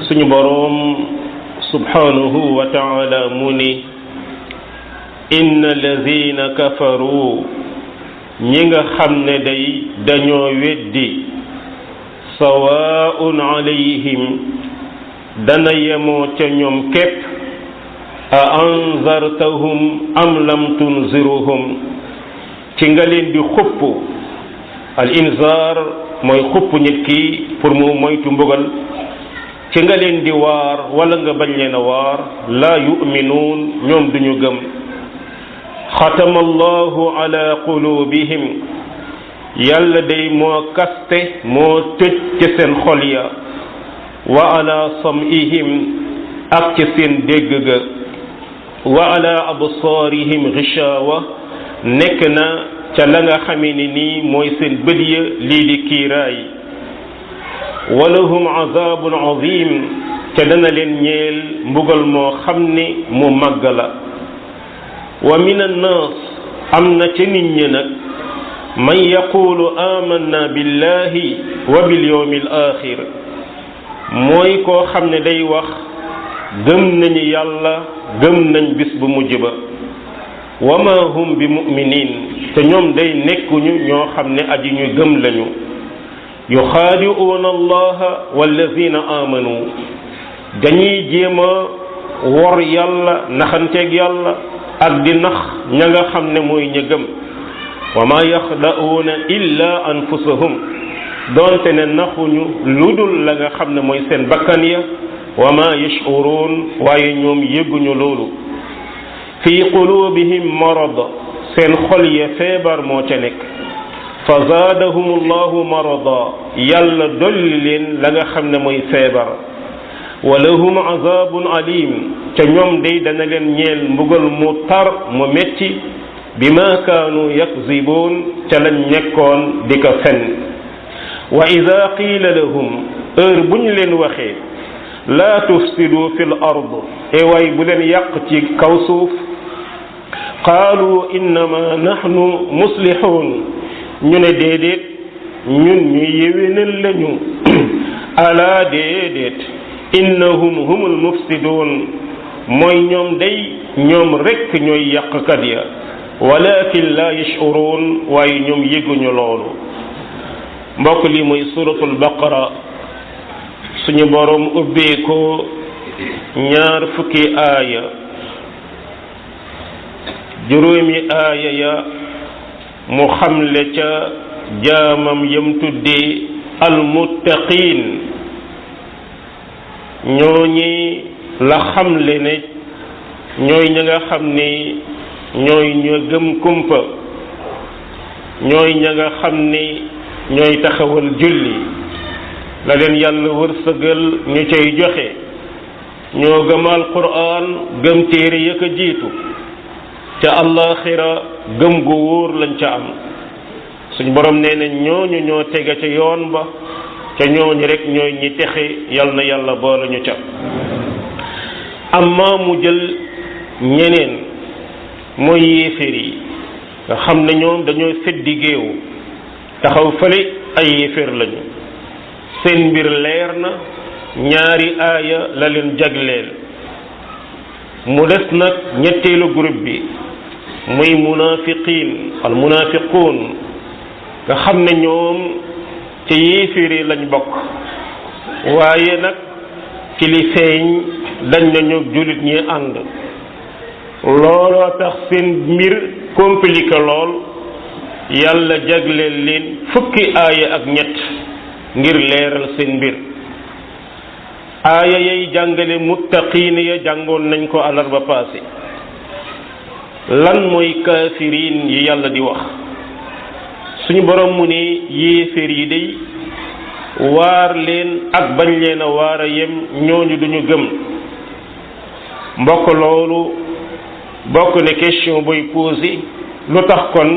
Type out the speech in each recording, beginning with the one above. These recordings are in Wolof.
suñu boroom subhanahu wa ta'ala mu ni inna allazina kafaru ñi nga xam ne day dañoo weddi sawaa'un alayhim dana yemoo ca ñoom képp a anzartahum am lam tunziruhum ci nga leen di xupp al inzar mooy xupp nit ki pour mu moytu mbugal ci nga leen di waar wala nga bañ leen a waar laa yu'minuun ñoom duñu gëm xatama allahu ala qulubihim yàlla day moo kaste moo tëj ci seen xol ya wa ala sam'ihim ak ci seen dégg ga wa ala absaarihim gishawa nekk na ca la nga xamee ni nii mooy seen bët ya lii di kiiraay walahum azabun azim te dana leen ñeel mbugal moo xam ni mu màgg la wa min annaas am na ca nit ñi nag man yaqulu amanna billahi wa bil yawmil axir mooy koo xam ne day wax gëm nañu yàlla gëm nañ bis bu mujj ba wa ma hum bi mu'minin te ñoom day nekkuñu ñoo xam ne aji ñu gëm lañu yuxaadi'uuna allaha wallazina amanu dañuy jéem a wor yàlla naxanteeg yàlla ak di nax ña nga xam ne mooy ña gëm wa ma yaxda'uuna illa anfusahum doonte ne naxuñu lu dul la nga xam ne mooy seen bakkan ya wa ma yash'uruun waaye ñoom yëgguñu loolu fi qulubihim marad seen xol ya feebar moo ca nekk fa zaadahum allahu marada yàlla dolli leen la nga xam ne mooy feebar wa lahum azabun alim te ñoom day dana leen ñeel mbugal mu tar mu metti bima kaanu yakzibuun ca lañ nekkoon di ko fen wa ida qiila lahum heure bu ñu leen waxee laa tufsidu fi l ard e waay bu leen yàq ci kaw suuf qaalu innama nahnu muslihun ñu ne déedéet ñun ñu yéwénal lañu ala déedéet innahum humul mufsidun mooy ñoom day ñoom rekk ñooy yàqkat ya walakin la yash'urun waaye ñoom yëguñu loolu mbokk li mooy suratul baqara suñu boroom ubbee ko ñaar fukki aaya juróomi aaya ya mu xamle ca jaamam yam tuddee almuttaqiin ñooñi la xamle ne ñooy ña nga xam ni ñooy ña gëm kumpa ñooy ña nga xam ni ñooy taxawal julli la leen yàlla wërsëgal ñu cay joxe ñoo gëm alquran gëm téere ya ko jiitu ca àllaaxira gëm gu wóor lañ ca am suñ borom nee na ñooñu ñoo tega ca yoon ba ca ñooñu rek ñooy ñi texe yal na yàlla boole ñu ca amma mu jël ñeneen mooy yéeféer yi nga xam ne ñoom dañoo feddi géew taxaw fële ay yéeféer lañu seen mbir leer na ñaari aaya la leen jagleel mu des nag ñetteelu groupe bi muy munafiqiin al munafiquun nga xam ne ñoom ci yéeféer yi lañ bokk waaye nag ci li feeñ dañ nañu jullit ñi ànd looloo tax seen mbir compliqué lool yàlla jagleel leen fukki aaya ak ñett ngir leeral seen mbir aaya yay jàngale muttaqiin ya jàngoon nañ ko àllarba passé lan mooy kaafiriin yi yàlla di wax suñu borom mu ne yéeféer yi day waar leen ak bañ leen a waar a yem ñooñu duñu gëm mbokk loolu bokk ne question boy posé lu tax kon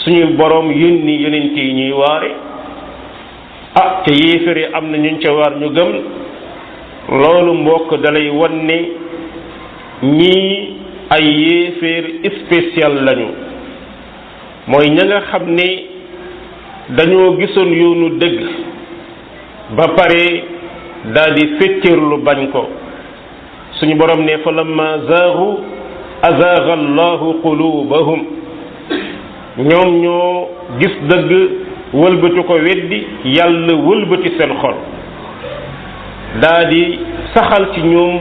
suñu borom yónni yonent yi ñuy waare te yéeféer yi am na ñuñ ca waar ñu gëm loolu mbokk dalay wan ne ñii ay yéeféer spécial lañu mooy ña nga xam ne dañoo gisoon yoonu dëgg ba pare daal di féttirlu bañ ko suñu borom ne fa lamma zaagu azaaga allahu qulubahum ñoom ñoo gis dëgg wëlbati ko weddi yàlla wëlbati seen xol daal di saxal ci ñoom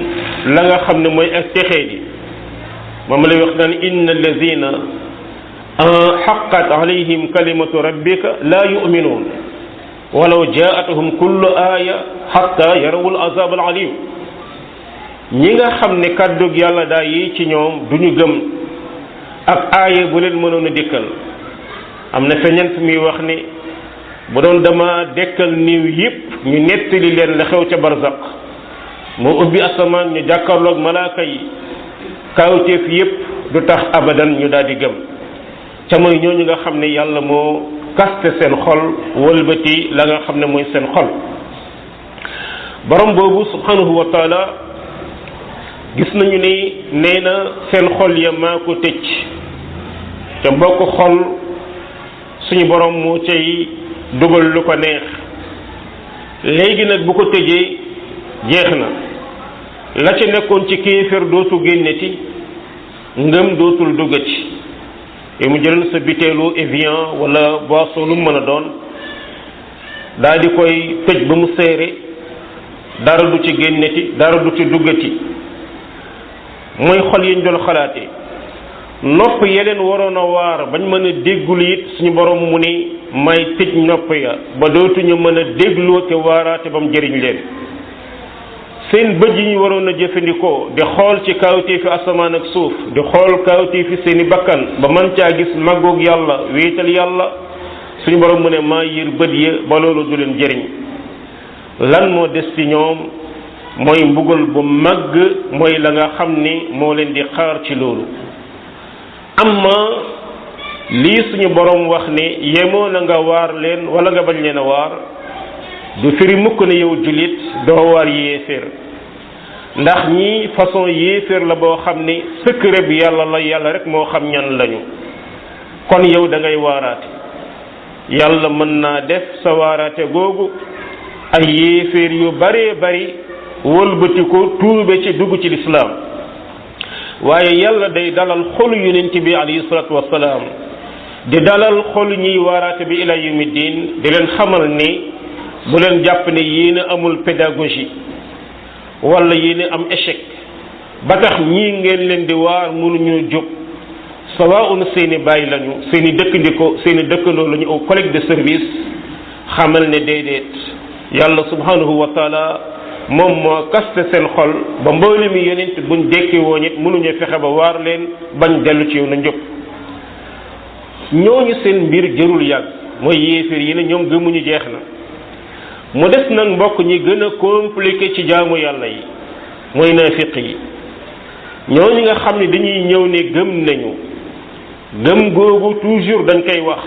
la nga xam ne mooy ak texee di moom lay wax naan inna alladina xaqat alayhim kalimatu rabbika la yuminuun walaw jaatuhum kullu aaya xatta yarawul azab al alim ñi nga xam ne kàddug yàlla daa yi ci ñoom duñu gëm ak aaya bu leen mënoon a dikkal am na feñent muy wax ni bu doon dama dekkal niiw yépp ñu nettali leen la xew ca barzaq moo ubbi asamaan ñu jàkkarloog malaaka yi kawteef yépp du tax abadan ñu daal di gëm ca mooy ñooñu nga xam ne yàlla moo kaste seen xol wëlbati la nga xam ne mooy seen xol borom boobu subhanahu wa taala gis nañu ni nee na seen xol ya maa ko tëj te bokk xol suñu borom moo cay dugal lu ko neex léegi nag bu ko tëjee jeex na la ca nekkoon ci kéefër dootu génneti ngëm dootul duggati yow mu jëlal sa biteelu Evian wala boisson lu mu mën a doon daal di koy tëj ba mu seere dara du ci génneti dara du ci duggati mooy xol yi ñu doon xalaatee nopp yeleen waroon a waar bañ mën a déggul it suñu borom mu ni may tëj nopp ya ba dootuñu mën a dégloo te waaraate ba mu jëriñ leen seen bët yi ñu waroon a jëfandikoo di xool ci kawteefi asamaan ak suuf di xool kawteefi seeni bakkan ba mën caa gis màggoog yàlla wéetal yàlla suñu borom mu ne maa yër bët ya ba loolu du leen jëriñ lan moo des ci ñoom mooy mbugal bu màgg mooy la nga xam ni moo leen di xaar ci loolu amma lii suñu borom wax ne yemoo na nga waar leen wala nga bañ leen a waar du firi mukk ne yow jullit doo waar yéeféer ndax ñii façon yéeféer la boo xam ne secret bi yàlla la yàlla rek moo xam ñan lañu kon yow da ngay waaraate yàlla mën naa def sa waaraate googu ay yéeféer yu baree bari wëlbati ko tuube ci dugg ci lislaam waaye yàlla day dalal xolu yonent bi alayhi salaatu wassalaam di dalal xolu ñiy waaraate bi ila yawmi diin di leen xamal ni bu leen jàpp ne yéen a amul pédagogie wala yéen a am échec ba tax ñii ngeen leen di waar mënuñu jóg sawaun seeni bàyyi lañu seeni dëkkandiko seeni dëkkandoo lañu au collègue de service xamal ne déedéet yàlla subhanahu wa taala moom moo kaste seen xol ba mboole mi yonent buñ dekki woon it mënuñu fexe ba waar leen bañ dellu ci yow na njëkk ñooñu seen mbir jërul yàgg mooy yéeféer yi ne ñoom gëmuñu jeex na mu des nag mbokk ñi gën a compliqué ci jaamu yàlla yi mooy naafiq yi ñooñu nga xam ne dañuy ñëw ne gëm nañu gëm googu toujours dañ koy wax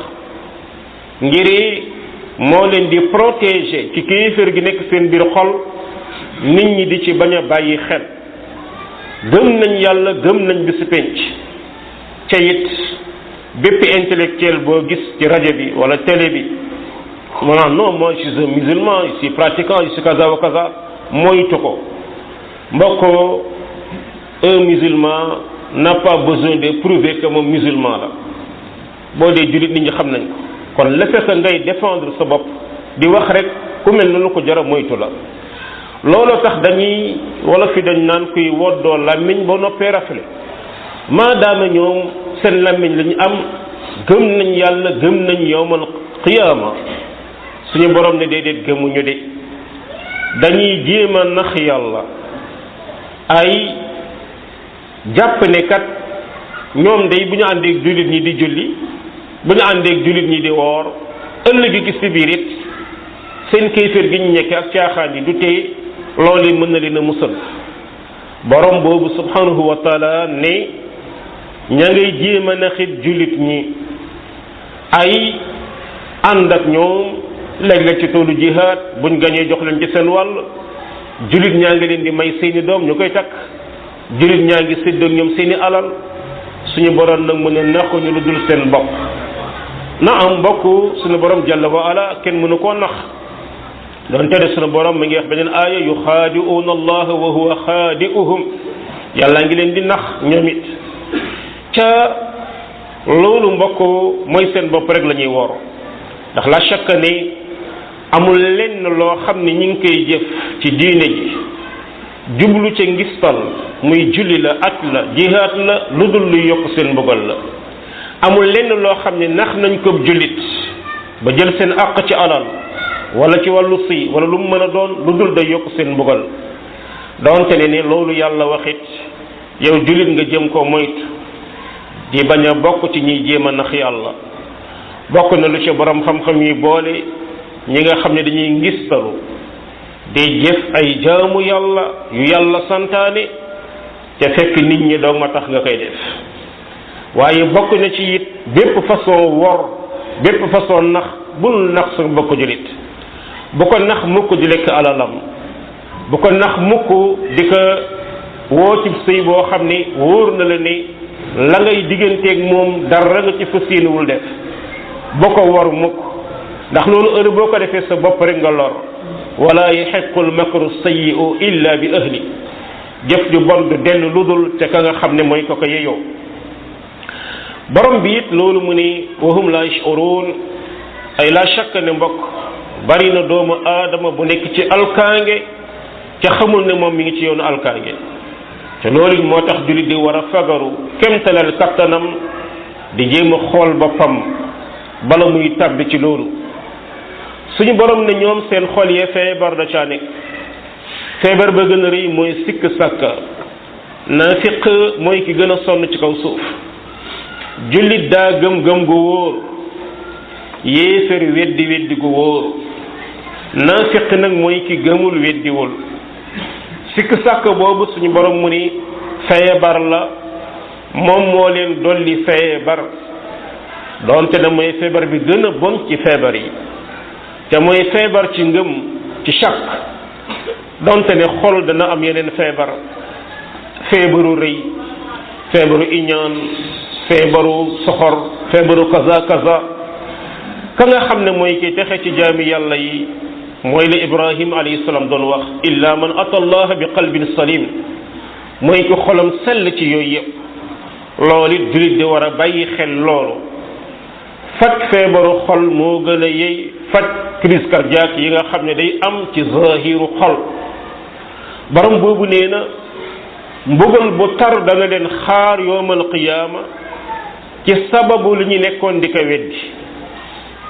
ngir moo leen di protéger ci kéefër gi nekk seen biir xol nit ñi di ci bañ a bàyyi xel gëm nañ yàlla gëm nañ bisu penc ca it bépp intellectuel boo gis ci rajo bi wala télé bi maanaam non moi je suis un musulman je suis pratiquant je suis kaza wa kaza moytu ko mbokk un musulman n'a pas besoin de prouver que moom musulman la boo dee jullit nit ñi xam nañ ko kon le fait que ngay défendre sa bopp di wax rek ku mel noonu ko jara moytu la looloo tax dañuy wala fi dañ naan kuy woddoo làmmiñ ba noppee rafle maadaama ñoom seen làmmiñ la ñu am gëm nañ yàlla gëm nañ yowmal qiyaama suñu borom ne déedéet gëmuñu de dañuy jéem a nax yàlla ay jàpp ne kat ñoom day bu ñu àndeek jullit ñi di julli bu ñu àndeek jullit ñi di woor ëllëg gis ci biir it seen kéefër gi ñu nekke ak caaxaan yi du tee loolu mën na leen a musal borom boobu subhanahu wa taala ne ña ngay jéem a naxit jullit ñi ay ànd ak ñoom léeg-léeg ci toolu jihaad buñ gañee jox leen ci seen wàll jullit ñaa ngi leen di may seeni doom ñu koy takk jullit ñaa ngi séddoog ñoom seeni alal suñu borom nag mën a nax ñu lu dul seen bopp na am mbokk suñu borom jàlla wa ala kenn mënu koo nax doon tere sunu borom mi ngi wax beneen aaya yuxaadi'uuna allaha wa huwa xaadi'uhum yàlla ngi leen di nax ñoom it ca loolu mbokk mooy seen bopp rek la ñuy wor ndax la shakka ni amul lenn loo xam ne ñi ngi koy jëf ci diine ji jublu ca ngistal muy julli la at la jihaat la lu dul luy yokk seen mbugal la amul lenn loo xam ne nax nañ ko jullit ba jël seen àq ci alal wala ci wàllu si wala lu mu mën a doon lu dul day yokk seen mbugal doonte ne ni loolu yàlla waxit yow jullit nga jëm ko moytu di bañ a bokk ci ñiy jéem a nax yàlla bokk na lu ci borom xam-xam yi boole ñi nga xam ne dañuy ngistalu di jëf ay jaamu yàlla yu yàlla santaane te fekk nit ñi doog ma tax nga koy def waaye bokk na ci it bépp façon wor bépp façon nax bul nax sa bokk jullit bu ko nax mukk di lekk alalam bu ko nax mukk di ko woo ci sëy boo xam ni wóor na la ni la ngay digganteeg moom dara nga ci fas yéenewul def boo ko wor mukk ndax loolu heure boo ko defee sa bopp rek nga lor wala yahiqqu al-makru sayyi'u illa bi ahli jëf ju bon du dellu lu dul te ka nga xam ne mooy ko ko yeyoo borom bi it loolu mu ni wahum la yash'urun ay la shakka ne mbokk bari na doomu aadama bu nekk ci alkaange ca xamul ne moom mi ngi ci yoonu alkaange te loolu moo tax jullit di war a fagaru kemtalal kattanam di jéem a xool boppam bala muy tàbbi ci loolu suñu borom ne ñoom seen xol yee feebar da caa nekk feebar ba gën a rëy mooy sikk sàkka naafiq mooy ki gën a sonn ci kaw suuf jullit daa gëm-gëm gu wóor yéefar weddi gu wóor naafiq nag mooy ki gëmul weddiwul sikk sàkk boobu suñu borom mu ni feebar la moom moo leen dolli feebar doonte na mooy feebar bi gën a bon ci feebar yi te mooy feebar ci ngëm ci chàkk doonte ne xol dana am yeneen feebar feebaru rëy feebaru iñaan feebaru soxor feebaru kaza kaza ka nga xam ne mooy ki texe ci jaami yàlla yi mooy la Ibrahim alayhi salaam doon wax illa man ata allah bi qalbin salim mooy ki xolam sell ci yooyu yëpp loolu it jullit di war a bàyyi xel loolu faj feebaru xol moo gën a yey faj crise cardiaque yi nga xam ne day am ci zahiru xol borom boobu nee na mbugal bu tar dana leen xaar yowmal qiyaama ci sababu li ñu nekkoon di ko weddi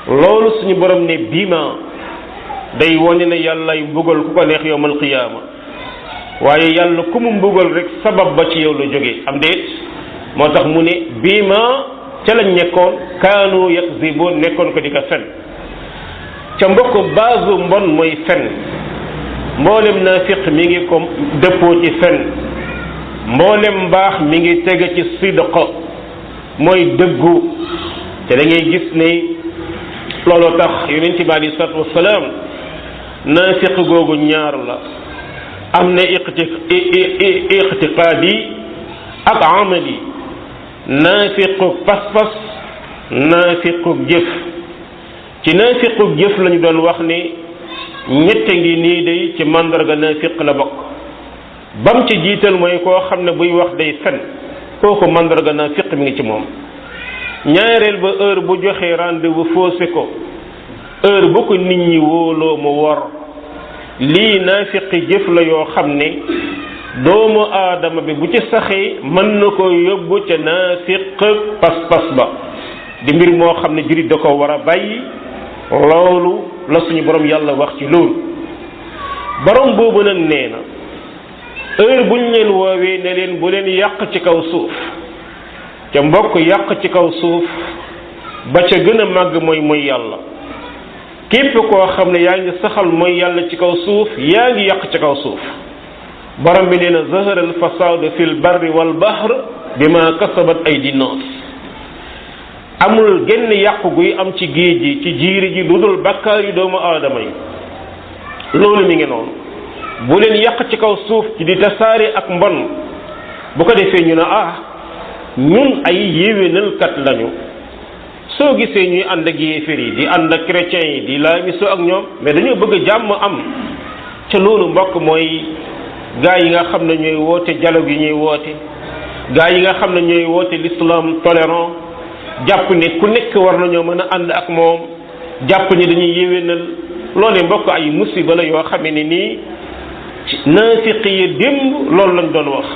loolu suñu borom ne bima day wone ne yàllay mbugal ku ko neex yowmal qiyaama waaye yàlla ku mu mbugal rek sabab ba ci yow la jógee am déet moo tax mu ne bima ca lañ nekkoon kaanu yakziboon nekkoon ko di ko fen ca mbokk base mbon mooy fen mboolem naafiq mi ngi ko dëppoo ci fen mboolem mbaax mi ngi tege ci sidq mooy dëggu te da ngay gis ne looloo tax yonent bi aleyhi salaatu wasalaam naafiq googu ñaar la am na iqtiqaadi ak amali naafiqu pas-pas naafiqu jëf ci naafiqu jëf lañu doon wax ne ñette ngi nii day ci mandarga naafiq la bokk bam ci jiital mooy koo xam ne buy wax day fen kooku mandarga naafiq mi ngi ci moom ñaareel ba heure bu joxee rendez-vous faussé ko heure bu ko nit ñi wóoloo mu wor lii naafiqi jëf la yoo xam ne doomu aadama bi bu ci saxee mën na ko yóbbu ca naafiq pas-pas ba di mbir moo xam ne jullit da ko war a bàyyi loolu la suñu borom yàlla wax ci loolu borom boobu nag nee na heure buñ leen woowee ne leen bu leen yàq ci kaw suuf ca mbokk yàq ci kaw suuf ba ca gën a màgg mooy yàlla képp koo xam ne yaa ngi saxal mooy yàlla ci kaw suuf yaa ngi yàq ci kaw suuf borom bi nee na zahara al fasadu fil barri wal bahr bima kasabat aydi nas amul genn yàqu guy am ci géej gi ci jiiri ji lu dul bakkaar yi doomu aadama yi loolu mi ngi noonu bu leen yàq ci kaw suuf ci di tasaare ak mbon bu ko defee ñu ne ñun ay yéwénalkat lañu soo gisee ñuy ànd ak yéefar yi di ànd ak chrétiens yi di laamisoo ak ñoom mais dañoo bëgg jàmm am ca loolu mbokk mooy gaa yi nga xam ne ñooy woote dialogue yi ñuy woote gaa yi nga xam ne ñooy woote l'islam tolérant jàpp ne ku nekk war nañoo mën a ànd ak moom jàpp ni dañuy yéwénal loolee mbokk ay musiba la yoo xam ne nii naafiq yi démb loolu lañ doon wax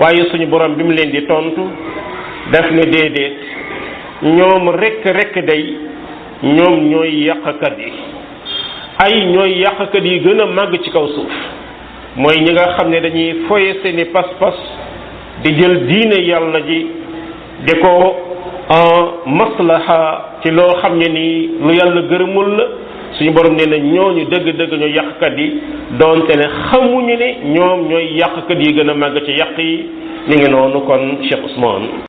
waaye suñu borom bi mu leen di tontu daf ne déedéet ñoom rek day ñoom ñooy yàqkat yi ay ñooy yàqkat yi gën a màgg ci kaw suuf mooy ñi nga xam ne dañuy foye seeni pas-pas di jël diine yàlla ji di ko maslaha ci loo xam ne nii lu yàlla gërëmul la suñu borom nee na ñooñu dëgg-dëgg ñooy yàqkat yi doonte ne xamuñu ne ñoom ñooy yàqkat yi gën a màgg ci yàq yi ñu ngi noonu kon Cheikh Ousmane.